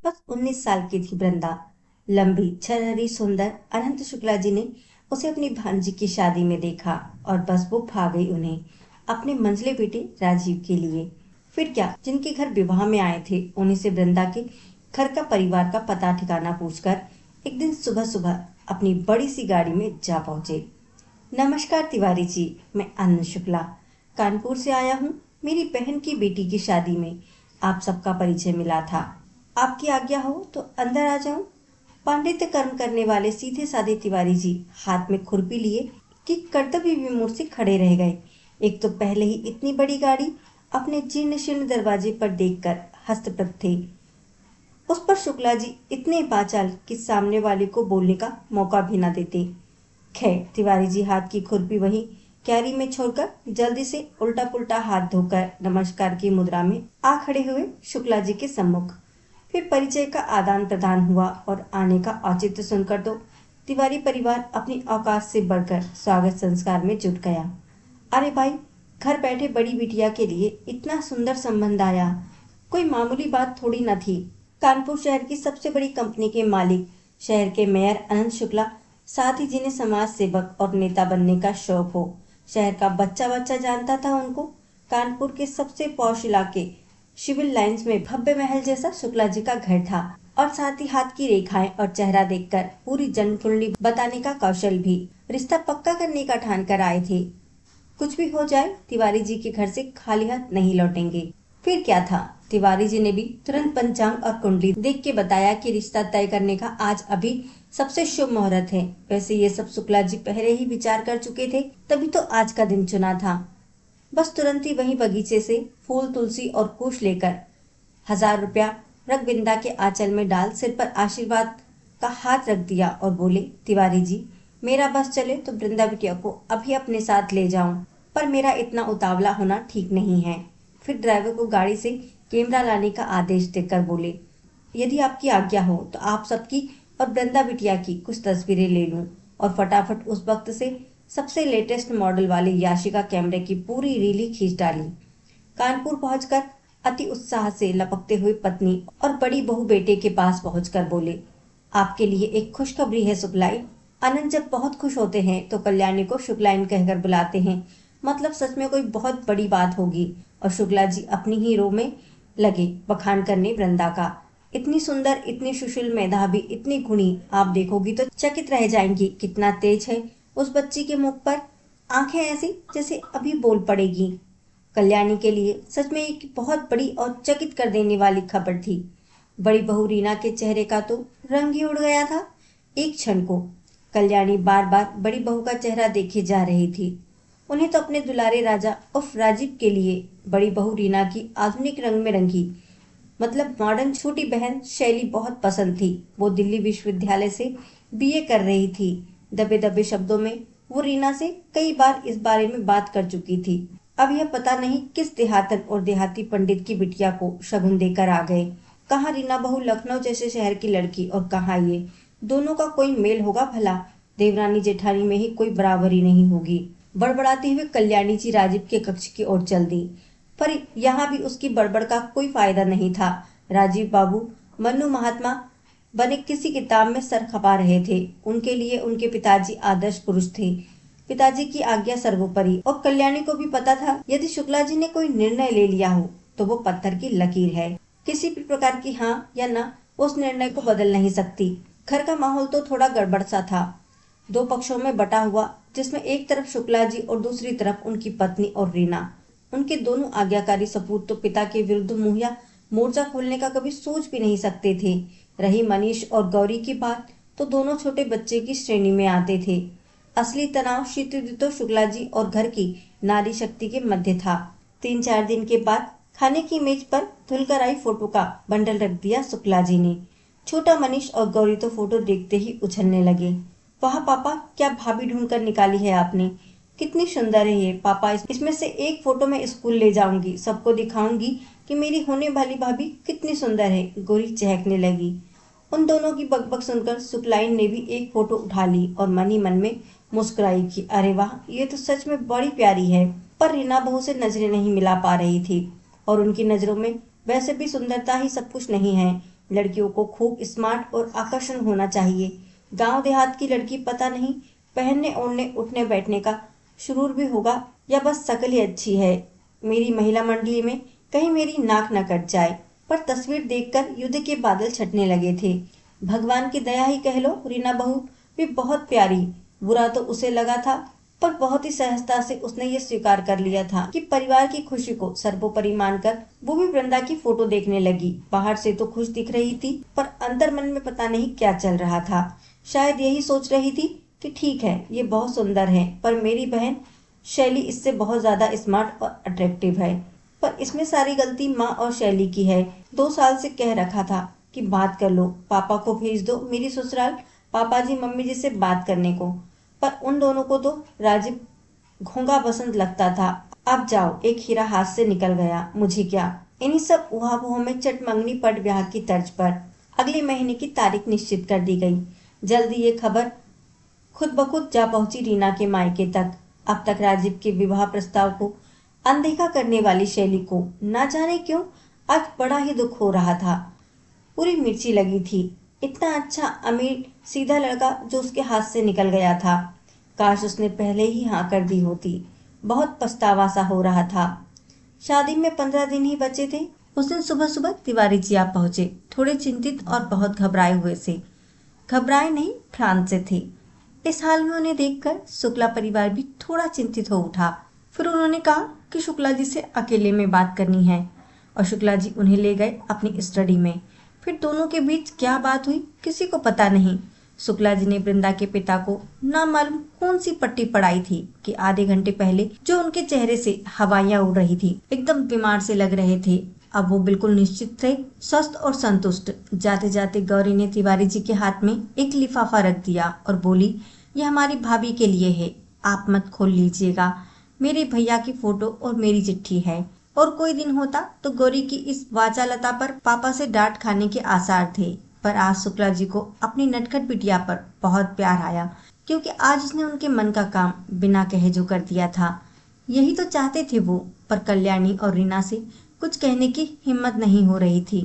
बस 19 साल की थी वृंदा। लंबी छरहरी सुंदर। अनंत शुक्ला जी ने उसे अपनी भांजी की शादी में देखा और बस वो भा गई उन्हें अपने मंझले बेटे राजीव के लिए। फिर क्या, जिनके घर विवाह में आए थे उन्हीं से वृंदा के घर का परिवार का पता ठिकाना पूछकर एक दिन सुबह सुबह अपनी बड़ी सी गाड़ी में जा पहुंचे। नमस्कार तिवारी जी, मैं अनंत शुक्ला कानपुर से आया हूँ। मेरी बहन की बेटी की शादी में आप सबका परिचय मिला था। आपकी आज्ञा हो तो अंदर आ जाऊं? पांडित्य कर्म करने वाले सीधे साधे तिवारी जी हाथ में खुरपी लिए कि कर्तव्य विमूढ़ से खड़े रह गए। एक तो पहले ही इतनी बड़ी गाड़ी अपने जीर्ण शीर्ण दरवाजे पर देखकर हस्तप्रद थे। उस पर शुक्ला जी इतने बाचाल कि सामने वाले को बोलने का मौका भी न देते। खैर, तिवारी जी हाथ की खुरपी वहीं क्यारी में छोड़कर जल्दी से उल्टा पुल्टा हाथ धोकर नमस्कार की मुद्रा में आ खड़े हुए शुक्ला जी के सम्मुख। फिर परिचय का आदान प्रदान हुआ और आने का औचित्य सुनकर तो तिवारी परिवार अपनी औकात से बढ़कर स्वागत संस्कार में जुट गया। अरे भाई, घर बैठे बड़ी बिटिया के लिए इतना सुंदर संबंध आया, कोई मामूली बात थोड़ी न थी। कानपुर शहर की सबसे बड़ी कंपनी के मालिक, शहर के मेयर अनंत शुक्ला, साथ ही जिन्हें समाज सेवक और नेता बनने का शौक हो, शहर का बच्चा बच्चा जानता था उनको। कानपुर के सबसे पॉश इलाके सिविल लाइंस में भव्य महल जैसा शुक्ला जी का घर था और साथ ही हाथ की रेखाएं और चेहरा देखकर पूरी जनकुंडली बताने का कौशल भी। रिश्ता पक्का करने का ठान कर आए थे। कुछ भी हो जाए, तिवारी जी के घर से खाली हाथ नहीं लौटेंगे। फिर क्या था, तिवारी जी ने भी तुरंत पंचांग और कुंडली देख के बताया कि रिश्ता तय करने का आज अभी सबसे शुभ मुहूर्त है। वैसे ये सब शुक्ला जी पहले ही विचार कर चुके थे, तभी तो आज का दिन चुना था। बस तुरंत ही वहीं बगीचे से फूल तुलसी और कुश लेकर 1000 रुपया रघबिंदा के आंचल में डाल सिर पर आशीर्वाद का हाथ रख दिया और बोले, तिवारी जी, मेरा बस चले तो वृंदा बिटिया को अभी अपने साथ ले जाऊं, पर मेरा इतना उतावला होना ठीक नहीं है। फिर ड्राइवर को गाड़ी से कैमरा लाने का आदेश देकर बोले, यदि आपकी आज्ञा हो तो आप सबकी और वृंदा बिटिया की कुछ तस्वीरें ले लूं। और फटाफट उस वक्त से सबसे लेटेस्ट मॉडल वाले याशिका कैमरे की पूरी रीली खींच डाली। कानपुर पहुंचकर अति उत्साह से लपकते हुए पत्नी और बड़ी बहू बेटे के पास पहुंचकर बोले, आपके लिए एक खुशखबरी है शुक्लाई। आनंद जब बहुत खुश होते हैं तो कल्याणी को शुक्लाइन कहकर बुलाते हैं, मतलब सच में कोई बहुत बड़ी बात होगी। और शुक्ला जी अपनी ही रो में लगे बखान करने वृंदा का। इतनी सुंदर, इतनी सुशील, मेधावी, इतनी गुणी, आप देखोगी तो चकित रह जाएंगी। कितना तेज है उस बच्ची के मुख पर, आंखें ऐसी जैसे अभी बोल पड़ेगी। कल्याणी के लिए सच में एक बहुत बड़ी और चकित कर देने वाली खबर थी। बड़ी बहू रीना के चेहरे का तो रंग ही उड़ गया था। एक क्षण को कल्याणी बार बार बड़ी बहू का चेहरा देखे जा रही थी। उन्हें तो अपने दुलारे राजा उर्फ राजीव के लिए बड़ी बहू रीना की आधुनिक रंग में रंगी, मतलब मॉडर्न छोटी बहन शैली बहुत पसंद थी। वो दिल्ली विश्वविद्यालय से बीए कर रही थी। दबे दबे शब्दों में वो रीना से कई बार इस बारे में बात कर चुकी थी। अब यह पता नहीं किस देहातन और देहाती पंडित की बिटिया को शगुन देकर आ गए। कहाँ रीना बहू लखनऊ जैसे शहर की लड़की और कहाँ ये, दोनों का कोई मेल होगा भला? देवरानी जेठानी में ही कोई बराबरी नहीं होगी। बड़बड़ाते हुए कल्याणी जी राजीव के कक्ष की ओर चल दी, पर यहाँ भी उसकी बड़बड़ का कोई फायदा नहीं था। राजीव बाबू मनु महात्मा बने किसी किताब में सर खपा रहे थे। उनके लिए उनके पिताजी आदर्श पुरुष थे। पिताजी की आज्ञा सर्वोपरि। और कल्याणी को भी पता था, यदि शुक्ला जी ने कोई निर्णय ले लिया हो तो वो पत्थर की लकीर है। किसी भी प्रकार की हाँ या ना उस निर्णय को बदल नहीं सकती। घर का माहौल तो थोड़ा गड़बड़ सा था, दो पक्षों में बटा हुआ, जिसमें एक तरफ शुक्ला जी और दूसरी तरफ उनकी पत्नी और रीना। उनके दोनों आज्ञाकारी सपूत तो पिता के विरुद्ध मुहैया मोर्चा खोलने का कभी सोच भी नहीं सकते थे। रही मनीष और गौरी की बात, तो दोनों छोटे बच्चे की श्रेणी में आते थे। असली तनाव शीतुदितो शुक्ला जी और घर की नारी शक्ति के मध्य था। 3-4 दिन के बाद खाने की मेज पर धुलकर आई फोटो का बंडल रख दिया शुक्ला जी ने। छोटा मनीष और गौरी तो फोटो देखते ही उछलने लगे। वाह पापा, क्या भाभी ढूंढ कर निकाली है आपने, कितनी सुंदर है ये। पापा, इसमें से एक फोटो मैं स्कूल ले जाऊंगी, सबको दिखाऊंगी कि मेरी होने वाली भाभी कितनी सुंदर है। गौरी चहकने लगी। उन दोनों की बकबक सुनकर शुक्लाइन ने भी एक फोटो उठा ली और मन ही मन में मुस्कुराई कि अरे वाह, ये तो सच में बड़ी प्यारी है। पर रीना बहू से नजरें नहीं मिला पा रही थी और उनकी नजरों में वैसे भी सुंदरता ही सब कुछ नहीं है। लड़कियों को खूब स्मार्ट और आकर्षण होना चाहिए। गांव देहात की लड़की पता नहीं पहनने ओढ़ने उठने बैठने का शुरूर भी होगा या बस शक्ल ही अच्छी है। मेरी महिला मंडली में कहीं मेरी नाक न कट जाए। पर तस्वीर देखकर युद्ध के बादल छटने लगे थे। भगवान की दया ही कह लो, रीना बहू भी बहुत प्यारी। बुरा तो उसे लगा था, पर बहुत ही सहजता से उसने ये स्वीकार कर लिया था कि परिवार की खुशी को सर्वोपरि मानकर वो भी वृंदा की फोटो देखने लगी। बाहर से तो खुश दिख रही थी, पर अंदर मन में पता नहीं क्या चल रहा था। शायद यही सोच रही थी कि ठीक है, ये बहुत सुंदर है, पर मेरी बहन शैली इससे बहुत ज्यादा स्मार्ट और अट्रैक्टिव है। पर इसमें सारी गलती माँ और शैली की है। 2 साल से कह रखा था कि बात कर लो, पापा को भेज दो मेरी ससुराल पापा जी मम्मी जी से बात करने को। पर उन दोनों को तो राजीव घोंघा बसंत लगता था। अब जाओ, एक हीरा हाथ से निकल गया, मुझे क्या। इन्हीं सब उहापोह में चटमंगनी पट ब्याह की तर्ज पर अगले महीने की तारीख निश्चित कर दी गई। जल्दी ये खबर खुद ब खुद जा पहुंची रीना के मायके तक। अब तक राजीव के विवाह प्रस्ताव को अनदेखा करने वाली शैली को न जाने क्यों आज बड़ा ही दुख हो रहा था। पूरी मिर्ची लगी थी। इतना अच्छा अमीर सीधा लड़का जो उसके हाथ से निकल गया था। काश उसने पहले ही हाँ कर दी होती। बहुत पछतावा सा हो रहा था। शादी में 15 दिन ही बचे थे। उस दिन सुबह सुबह तिवारी जी आ पहुंचे, थोड़े चिंतित और बहुत घबराए हुए से। घबराए नहीं, भ्रांत से थे। इस हाल में उन्हें देखकर शुक्ला परिवार भी थोड़ा चिंतित हो उठा। फिर उन्होंने कहा कि शुक्ला जी से अकेले में बात करनी है, और शुक्ला जी उन्हें ले गए अपनी स्टडी में। फिर दोनों के बीच क्या बात हुई किसी को पता नहीं। शुक्ला जी ने वृंदा के पिता को ना मालूम कौन सी पट्टी पढ़ाई थी कि आधे घंटे पहले जो उनके चेहरे से हवाइयां उड़ रही थी, एकदम बीमार से लग रहे थे। अब वो बिल्कुल निश्चित थे, स्वस्थ और संतुष्ट। जाते जाते गौरी ने तिवारी जी के हाथ में एक लिफाफा रख दिया और बोली, ये हमारी भाभी के लिए है, आप मत खोल लीजिएगा। मेरे भैया की फोटो और मेरी चिट्ठी है। और कोई दिन होता तो गौरी की इस वाचालता पर पापा से डांट खाने के आसार थे, पर आज शुक्ला जी को अपनी नटखट बिटिया पर बहुत प्यार आया, क्योंकि आज उसने उनके मन का काम बिना कहे जो कर दिया था। यही तो चाहते थे वो, पर कल्याणी और रीना से कुछ कहने की हिम्मत नहीं हो रही थी।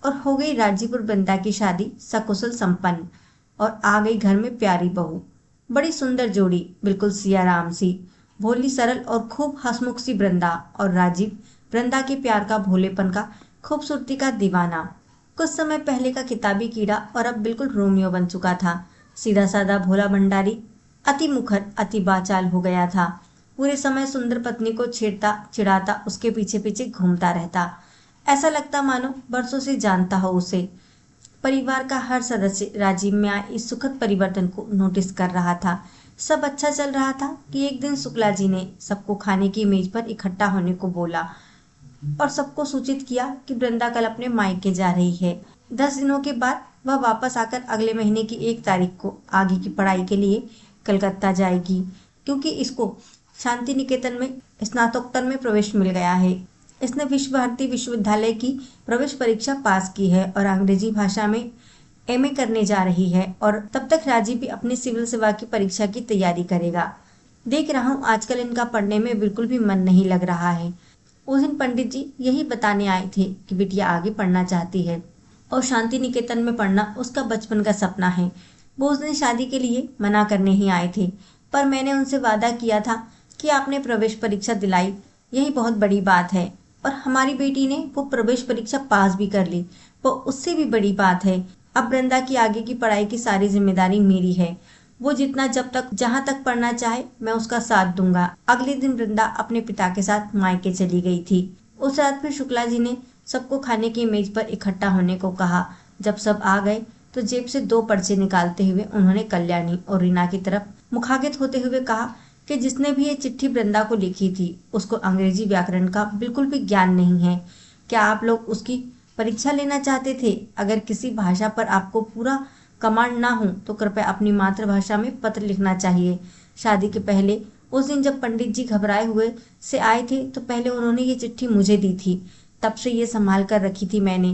और हो गई राजीपुर वृंदा की शादी सकुशल संपन्न, और आ गई घर में प्यारी बहू। बड़ी सुंदर जोड़ी, बिल्कुल सियाराम सी, भोली सरल और खूब हंसमुख सी वृंदा, और राजीव वृंदा के प्यार का, भोलेपन का, खूबसूरती का दीवाना। कुछ समय पहले का किताबी कीड़ा और अब बिल्कुल रोमियो बन चुका था। सीधा साधा भोला भंडारी अति मुखर अति बाचाल हो गया था। पूरे समय सुंदर पत्नी को छेड़ता चिढ़ाता उसके पीछे पीछे घूमता रहता। ऐसा लगता मानो बरसों से जानता हो उसे। परिवार का हर सदस्य राजीव में आए इस सुखद परिवर्तन को नोटिस कर रहा था। सब अच्छा चल रहा था कि एक दिन शुक्ला जी ने सबको खाने की मेज पर इकट्ठा होने को बोला और सबको सूचित किया कि वृंदा कल अपने मायके जा रही है। 10 दिनों के बाद वह वापस आकर अगले महीने की 1 तारीख को आगे की पढ़ाई के लिए कलकत्ता जाएगी, क्योंकि इसको शांति निकेतन में स्नातकोत्तर में प्रवेश मिल गया है। इसने विश्व भारती विश्वविद्यालय की प्रवेश परीक्षा पास की है और अंग्रेजी भाषा में एमए करने जा रही है। और तब तक राजीव भी अपनी सिविल सेवा की परीक्षा की तैयारी करेगा। देख रहा हूँ आजकल इनका पढ़ने में बिल्कुल भी मन नहीं लग रहा है। उस दिन पंडित जी यही बताने आए थे कि बिटिया आगे पढ़ना चाहती है और शांति निकेतन में पढ़ना उसका बचपन का सपना है। वो उस दिन शादी के लिए मना करने ही आए थे, पर मैंने उनसे वादा किया था कि आपने प्रवेश परीक्षा दिलाई, यही बहुत बड़ी बात है। और हमारी बेटी ने वो प्रवेश परीक्षा पास भी कर ली, वो उससे भी बड़ी बात है। अब वृंदा की आगे की पढ़ाई की सारी जिम्मेदारी मेरी है। वो जितना जब तक जहाँ तक पढ़ना चाहे मैं उसका साथ दूंगा। अगले दिन वृंदा अपने पिता के साथ मायके चली गई थी। उस रात फिर शुक्ला जी ने सबको खाने की मेज पर इकट्ठा होने को कहा। जब सब आ गए तो जेब से 2 पर्चे निकालते हुए उन्होंने कल्याणी और रीना की तरफ मुखागित होते हुए कहा कि जिसने भी ये चिट्ठी वृंदा को लिखी थी उसको अंग्रेजी व्याकरण का बिल्कुल भी ज्ञान नहीं है। क्या आप लोग उसकी परीक्षा लेना चाहते थे? अगर किसी भाषा पर आपको पूरा कमांड ना हो तो कृपया अपनी मातृभाषा में पत्र लिखना चाहिए। शादी के पहले उस दिन जब पंडित जी घबराए हुए से आए थे तो पहले उन्होंने ये चिट्ठी मुझे दी थी। तब से ये संभाल कर रखी थी मैंने,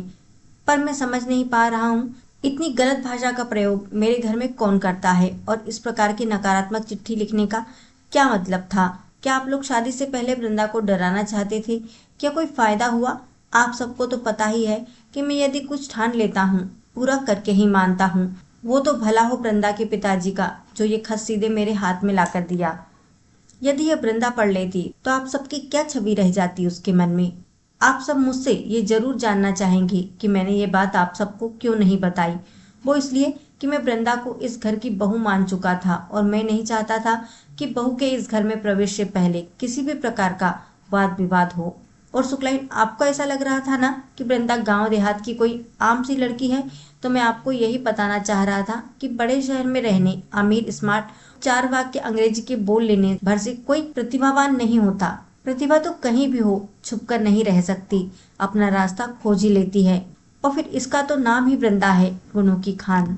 पर मैं समझ नहीं पा रहा हूँ इतनी गलत भाषा का प्रयोग मेरे घर में कौन करता है, और इस प्रकार की नकारात्मक चिट्ठी लिखने का क्या मतलब था? क्या आप लोग शादी से पहले वृंदा को डराना चाहते थे? क्या कोई फायदा हुआ? आप सबको तो पता ही है कि मैं यदि कुछ ठान लेता हूँ पूरा करके ही मानता हूँ। वो तो भला हो वृंदा के पिताजी का जो ये खत सीधे मेरे हाथ में लाकर दिया। यदि यह वृंदा पढ़ लेती तो आप सबकी क्या छवि रह जाती उसके मन में। आप सब मुझसे ये जरूर जानना चाहेंगे कि मैंने ये बात आप सबको क्यों नहीं बताई। वो इसलिए कि मैं वृंदा को इस घर की बहू मान चुका था और मैं नहीं चाहता था कि बहू के इस घर में प्रवेश से पहले किसी भी प्रकार का वाद विवाद हो। और शुक्लाइन, आपको ऐसा लग रहा था ना कि वृंदा गांव देहात की कोई आम सी लड़की है, तो मैं आपको यही बताना चाह रहा था कि बड़े शहर में रहने, अमीर, स्मार्ट, चार वाक्य अंग्रेजी के बोल लेने भर से कोई प्रतिभावान नहीं होता। प्रतिभा तो कहीं भी हो, छुप कर नहीं रह सकती, अपना रास्ता खोज ही लेती है। और फिर इसका तो नाम ही वृंदा है, गुणों की खान।